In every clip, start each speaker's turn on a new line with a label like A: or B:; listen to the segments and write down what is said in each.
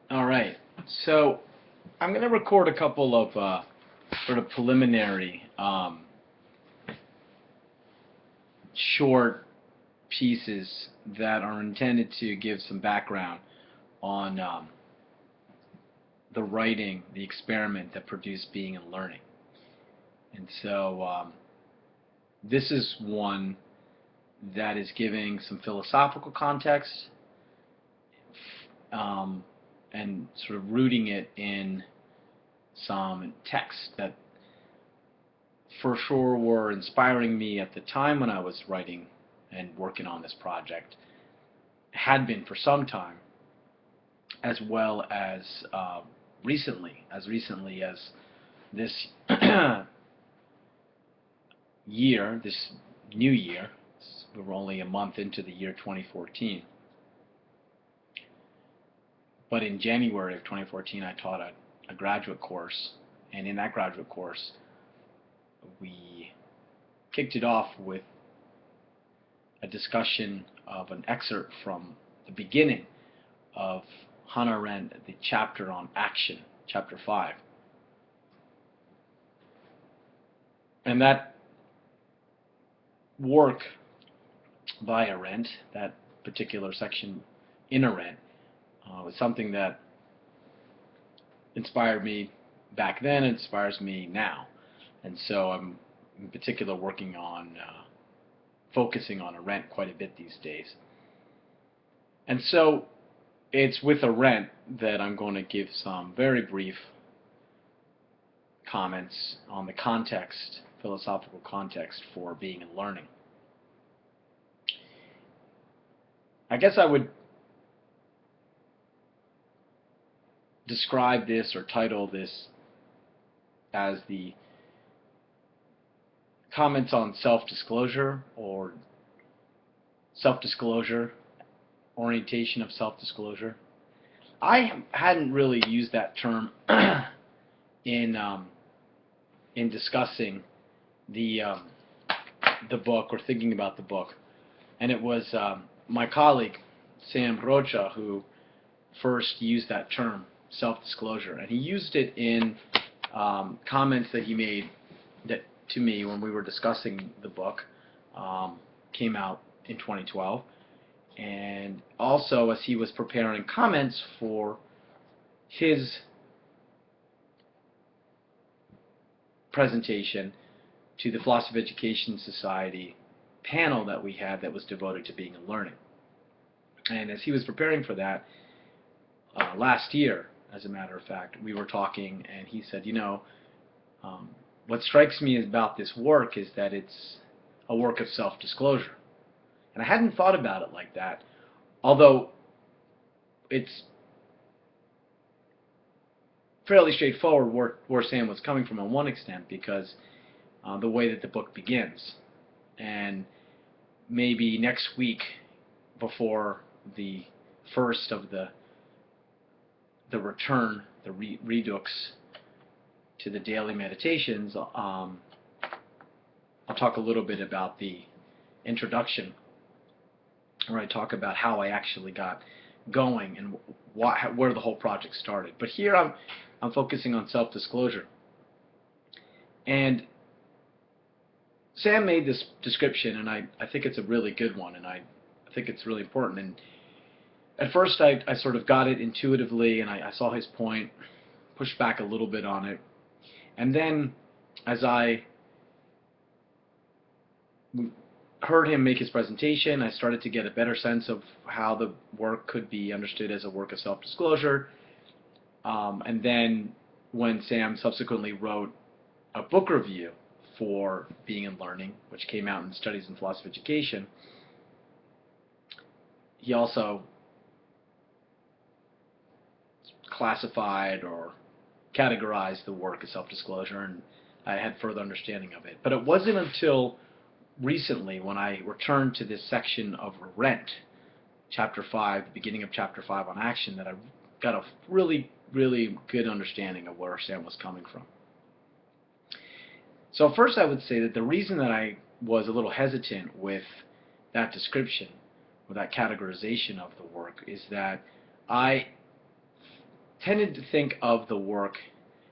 A: All right. So I'm going to record a couple of sort of preliminary short pieces that are intended to give some background on the writing, the experiment that produced Being and Learning. And so this is one that is giving some philosophical context and sort of rooting it in some texts that for sure were inspiring me at the time when I was writing and working on this project, had been for some time, as well as recently as this year, this new year. We're only a month into the year 2014. But in January of 2014, I taught a graduate course, and in that graduate course, we kicked it off with a discussion of an excerpt from the beginning of Hannah Arendt, the chapter on action, chapter 5. And that work by Arendt, that particular section in Arendt, was something that inspired me back then, inspires me now. And so I'm in particular working on focusing on Arendt quite a bit these days. And so it's with Arendt that I'm going to give some very brief comments on the context, philosophical context for Being and Learning. I guess I would describe this or title this as the comments on self-disclosure or self-disclosure, orientation of self-disclosure. I hadn't really used that term in discussing the book or thinking about the book, and it was my colleague Sam Rocha who first used that term, self-disclosure, and he used it in comments that he made that to me when we were discussing the book, came out in 2012, and also as he was preparing comments for his presentation to the Philosophy of Education Society panel that we had that was devoted to Being and Learning. And as he was preparing for that, last year, as a matter of fact, we were talking, and he said, what strikes me about this work is that it's a work of self-disclosure. And I hadn't thought about it like that, although it's fairly straightforward where Sam was coming from on one extent, because the way that the book begins. And maybe next week, before the first of the return, the redux to the daily meditations, I'll talk a little bit about the introduction, where I talk about how I actually got going and where the whole project started. But here I'm focusing on self-disclosure. And Sam made this description, and I think it's a really good one, and I think it's really important. And at first I sort of got it intuitively, and I saw his point, pushed back a little bit on it. And then as I heard him make his presentation, I started to get a better sense of how the work could be understood as a work of self-disclosure. And then when Sam subsequently wrote a book review for Being and Learning, which came out in Studies in Philosophy of Education, he also classified or categorized the work as self-disclosure, and I had further understanding of it. But it wasn't until recently, when I returned to this section of Arendt, chapter 5, the beginning of chapter 5 on action, that I got a really, really good understanding of where Sam was coming from. So first I would say that the reason that I was a little hesitant with that description, or that categorization of the work, is that I tended to think of the work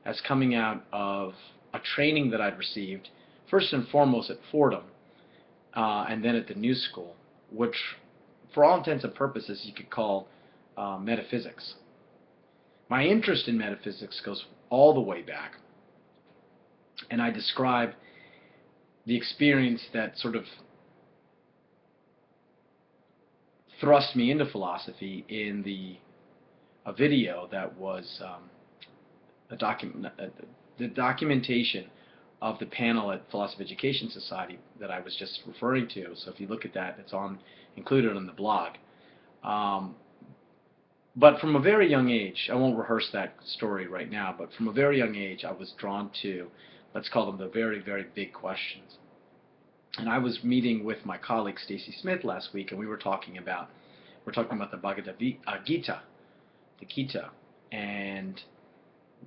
A: as coming out of a training that I'd received, first and foremost at Fordham, and then at the New School, which, for all intents and purposes, you could call metaphysics. My interest in metaphysics goes all the way back, and I describe the experience that sort of thrust me into philosophy in a video that was the documentation of the panel at Philosophy Education Society that I was just referring to. So if you look at that, it's included on the blog. But from a very young age, I won't rehearse that story right now, but from a very young age I was drawn to, let's call them the very, very big questions. And I was meeting with my colleague Stacy Smith last week, and we were talking about the Bhagavad Gita, the Gita, and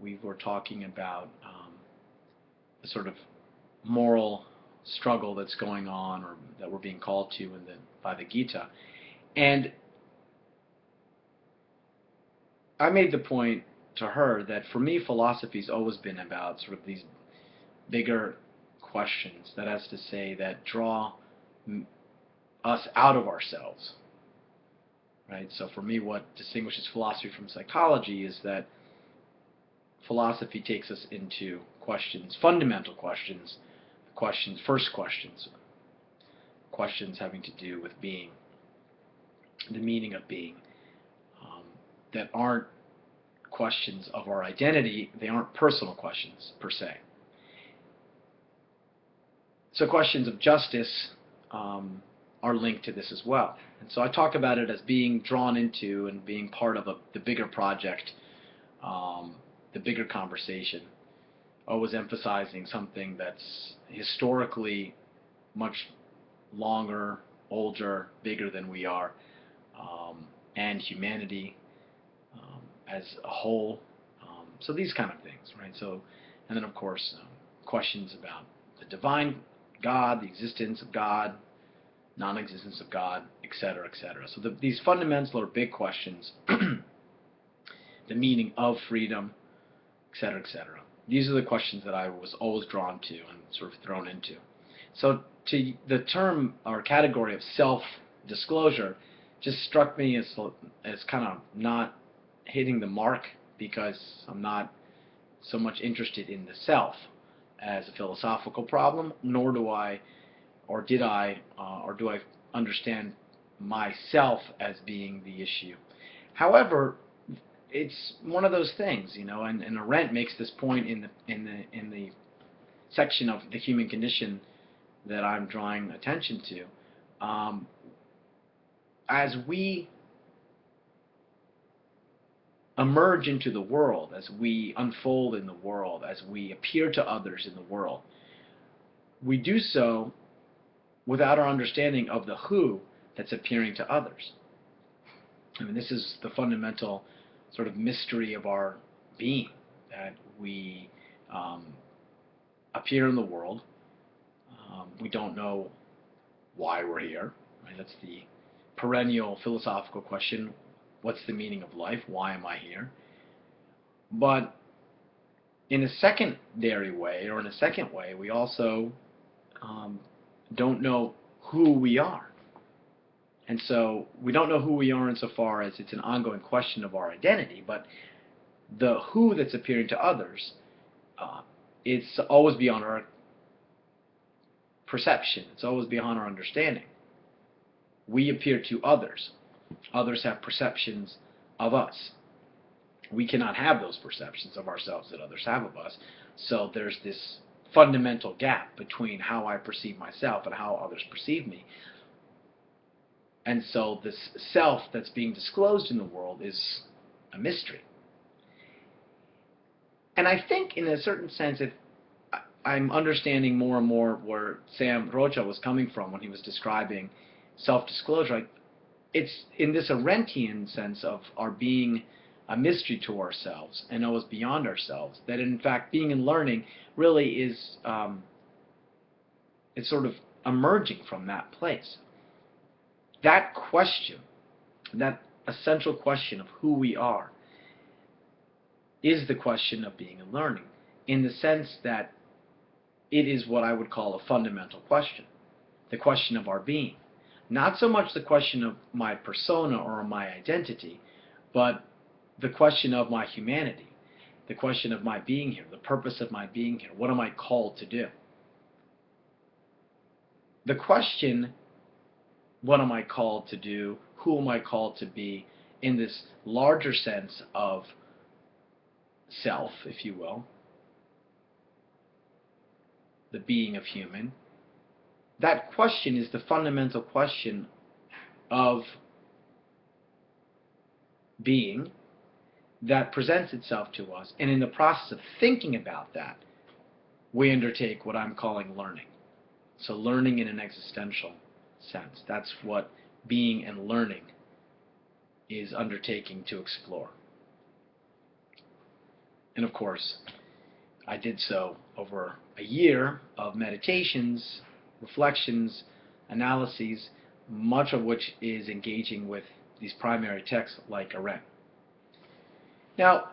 A: we were talking about the sort of moral struggle that's going on, or that we're being called to by the Gita. And I made the point to her that for me, philosophy's always been about sort of these bigger questions, that is to say, that draw us out of ourselves. Right? So for me, what distinguishes philosophy from psychology is that philosophy takes us into questions, fundamental questions, first questions having to do with being, the meaning of being, that aren't questions of our identity, they aren't personal questions per se. So questions of justice are linked to this as well. And so I talk about it as being drawn into and being part of the bigger project, the bigger conversation, always emphasizing something that's historically much longer, older, bigger than we are, and humanity as a whole. So these kind of things, right? So, and then of course questions about the divine God, the existence of God, non-existence of God, etc., etc. So these fundamental or big questions, the meaning of freedom, etc., etc. These are the questions that I was always drawn to and sort of thrown into. So to the term or category of self-disclosure just struck me as kind of not hitting the mark, because I'm not so much interested in the self as a philosophical problem, nor do I, or do I understand myself as being the issue. However, it's one of those things, you know, and Arendt makes this point in the section of the human condition that I'm drawing attention to. As we emerge into the world, as we unfold in the world, as we appear to others in the world, we do so without our understanding of the who that's appearing to others. I mean, this is the fundamental sort of mystery of our being, that we appear in the world. We don't know why we're here. Right? That's the perennial philosophical question. What's the meaning of life? Why am I here? But in a secondary way, or in a second way, we also don't know who we are. And so we don't know who we are insofar as it's an ongoing question of our identity, but the who that's appearing to others, it's always beyond our perception. It's always beyond our understanding. We appear to others. Others have perceptions of us. We cannot have those perceptions of ourselves that others have of us. So there's this fundamental gap between how I perceive myself and how others perceive me. And so this self that's being disclosed in the world is a mystery. And I think in a certain sense, if I'm understanding more and more where Sam Rocha was coming from when he was describing self-disclosure, it's in this Arendtian sense of our being a mystery to ourselves and always beyond ourselves, that in fact being and learning really is it's sort of emerging from that place. That question, that essential question of who we are, is the question of being and learning, in the sense that it is what I would call a fundamental question, the question of our being. Not so much the question of my persona or my identity, but the question of my humanity, the question of my being here, the purpose of my being here. What am I called to do? The question, what am I called to do? Who am I called to be, in this larger sense of self, if you will, the being of human, that question is the fundamental question of being that presents itself to us. And in the process of thinking about that, we undertake what I'm calling learning. So learning in an existential sense. That's what being and learning is undertaking to explore. And of course, I did so over a year of meditations, reflections, analyses, much of which is engaging with these primary texts like Arendt. Now,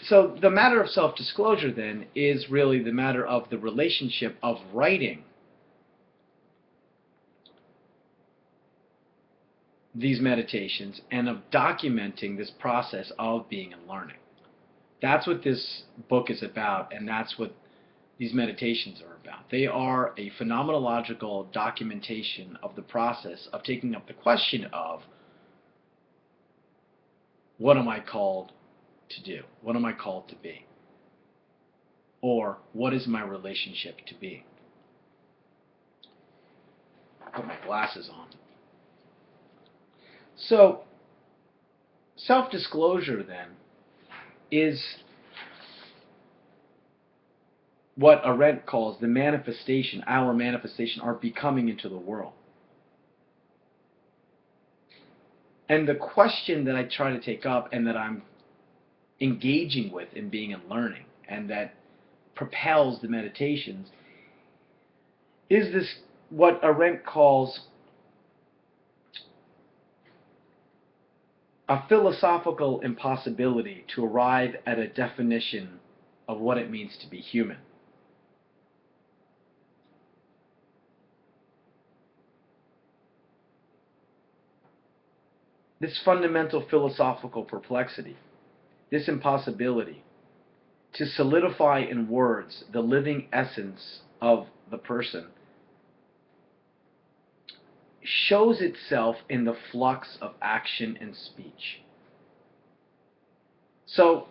A: so the matter of self-disclosure then is really the matter of the relationship of writing these meditations and of documenting this process of being and learning. That's what this book is about, and that's what these meditations are about. They are a phenomenological documentation of the process of taking up the question of, what am I called to do? What am I called to be? Or what is my relationship to being? Put my glasses on. So, self-disclosure then is what Arendt calls the manifestation, our manifestation, our becoming into the world. And the question that I try to take up and that I'm engaging with in being and learning, and that propels the meditations, is this what Arendt calls a philosophical impossibility to arrive at a definition of what it means to be human. This fundamental philosophical perplexity, this impossibility to solidify in words the living essence of the person, shows itself in the flux of action and speech. So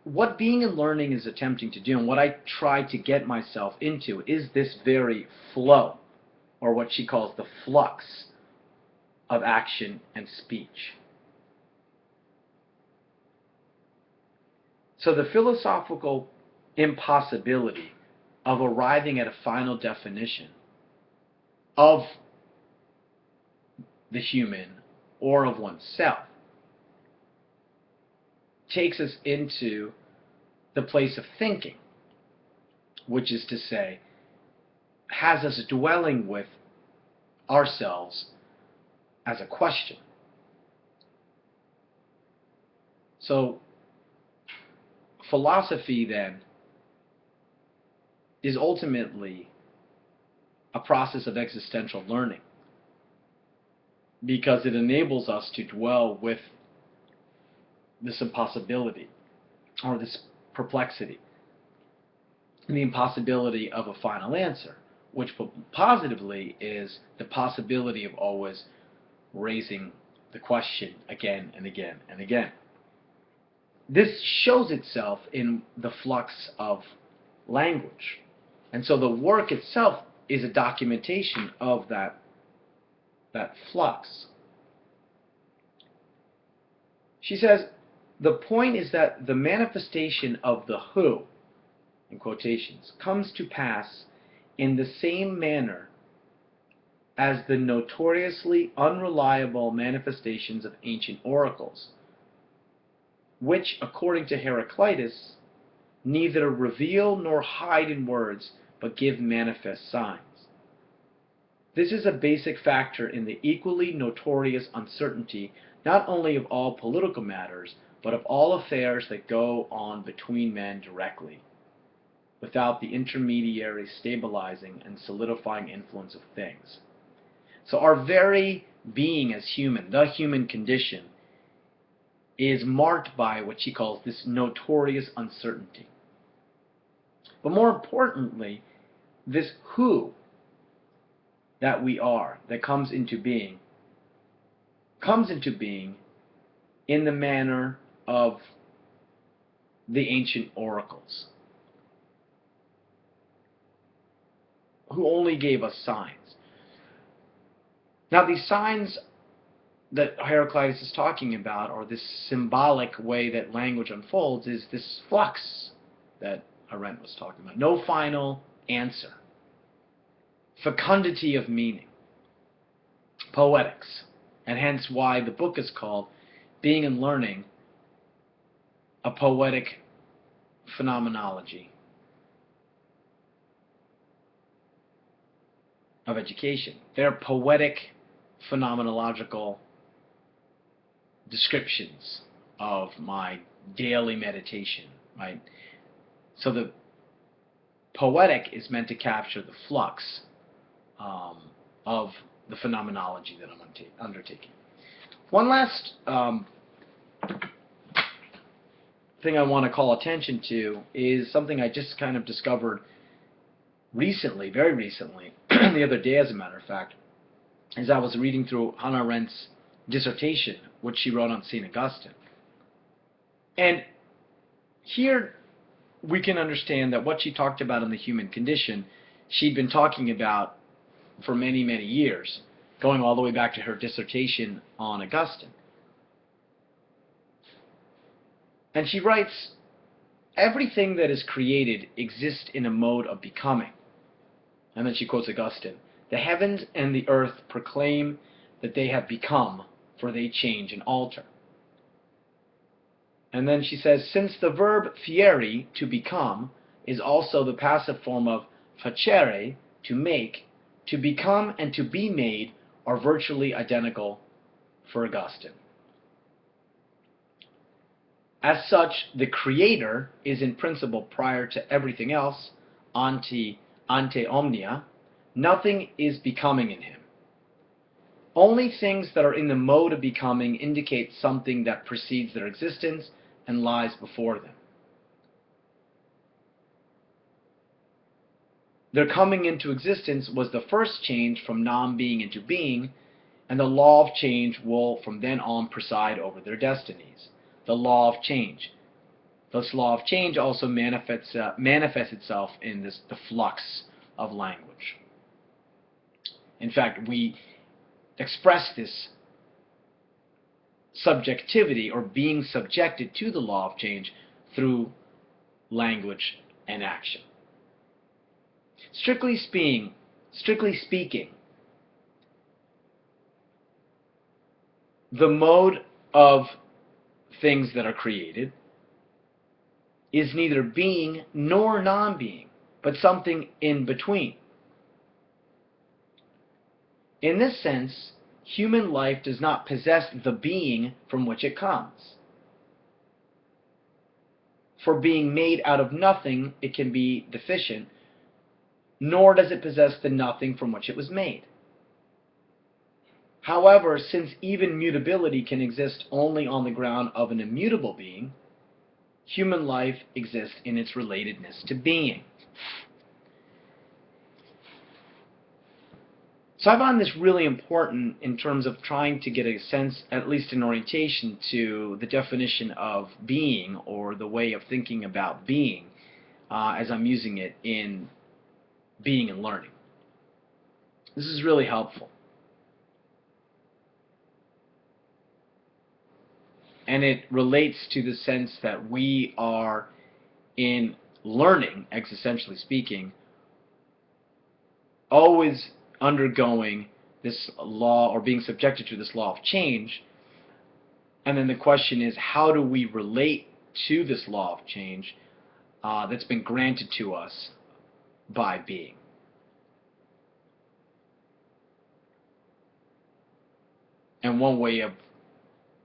A: what being and learning is attempting to do, and what I try to get myself into, is this very flow, or what she calls the flux of action and speech. So the philosophical impossibility of arriving at a final definition of the human or of oneself takes us into the place of thinking, which is to say, has us dwelling with ourselves as a question. So philosophy then is ultimately a process of existential learning, because it enables us to dwell with this impossibility, or this perplexity, and the impossibility of a final answer, which positively is the possibility of always raising the question again and again and again. This shows itself in the flux of language, and so the work itself is a documentation of that flux. She says, the point is that the manifestation of the who, in quotations, comes to pass in the same manner as the notoriously unreliable manifestations of ancient oracles, which, according to Heraclitus, neither reveal nor hide in words, but give manifest signs. This is a basic factor in the equally notorious uncertainty not only of all political matters, but of all affairs that go on between men directly, without the intermediary stabilizing and solidifying influence of things. So our very being as human, the human condition, is marked by what she calls this notorious uncertainty. But more importantly, this who that we are, that comes into being in the manner of the ancient oracles, who only gave us signs. Now, these signs that Heraclitus is talking about, or this symbolic way that language unfolds, is this flux that Arendt was talking about. No final answer. Fecundity of meaning. Poetics. And hence why the book is called Being and Learning, a Poetic Phenomenology of Education. They're poetic phenomenological descriptions of my daily meditation, right? So the poetic is meant to capture the flux of the phenomenology that I'm undertaking. One last thing I want to call attention to is something I just kind of discovered recently, very recently, the other day as a matter of fact, as I was reading through Hannah Arendt's dissertation, which she wrote on St. Augustine. And here we can understand that what she talked about in the human condition, she'd been talking about for many, many years, going all the way back to her dissertation on Augustine. And she writes, everything that is created exists in a mode of becoming. And then she quotes Augustine. The heavens and the earth proclaim that they have become, for they change and alter. And then she says, since the verb fieri, to become, is also the passive form of facere, to make, to become and to be made are virtually identical for Augustine. As such, the creator is in principle prior to everything else, ante omnia. Nothing is becoming in him. Only things that are in the mode of becoming indicate something that precedes their existence and lies before them. Their coming into existence was the first change from non-being into being, and the law of change will from then on preside over their destinies. The law of change. This law of change also manifests itself in the flux of language. In fact, we express this subjectivity or being subjected to the law of change through language and action. Strictly speaking, the mode of things that are created is neither being nor non-being, but something in between. In this sense, human life does not possess the being from which it comes. For being made out of nothing, it can be deficient, nor does it possess the nothing from which it was made. However, since even mutability can exist only on the ground of an immutable being, human life exists in its relatedness to being. So I find this really important in terms of trying to get a sense, at least an orientation, to the definition of being, or the way of thinking about being, as I'm using it in Being and Learning. This is really helpful. And it relates to the sense that we are, in learning, existentially speaking, always undergoing this law, or being subjected to this law of change. And then the question is, how do we relate to this law of change that's been granted to us by being? And one way of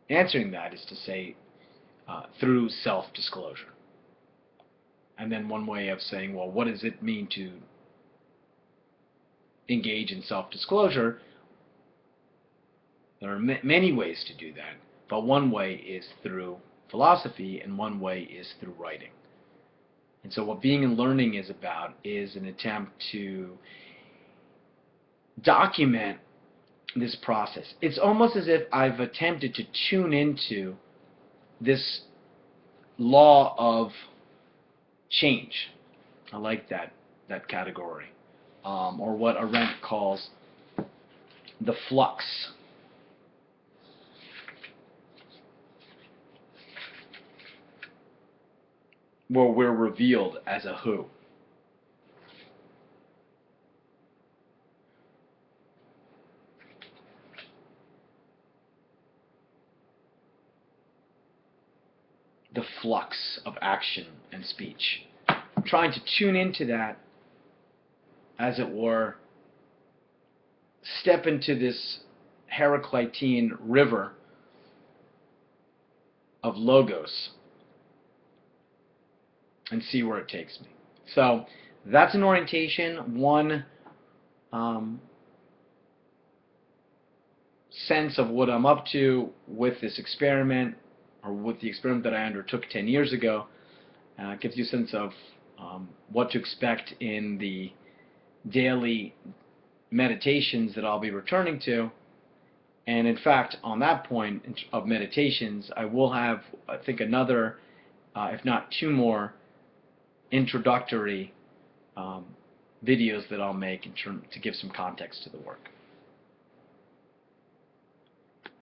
A: answering that is to say, through self-disclosure. And then one way of saying, well, what does it mean to engage in self-disclosure? There are many ways to do that, but one way is through philosophy, and one way is through writing. And so what Being and Learning is about is an attempt to document this process. It's almost as if I've attempted to tune into this law of change. I like that category, or what Arendt calls the flux. Where we're revealed as a who. The flux of action and speech. I'm trying to tune into that, as it were, step into this Heraclitean river of logos and see where it takes me. So that's an orientation, one sense of what I'm up to with this experiment, or with the experiment that I undertook 10 years ago. It gives you a sense of what to expect in the daily meditations that I'll be returning to. And in fact, on that point of meditations, I will have, I think, another, if not two more, introductory videos that I'll make to give some context to the work.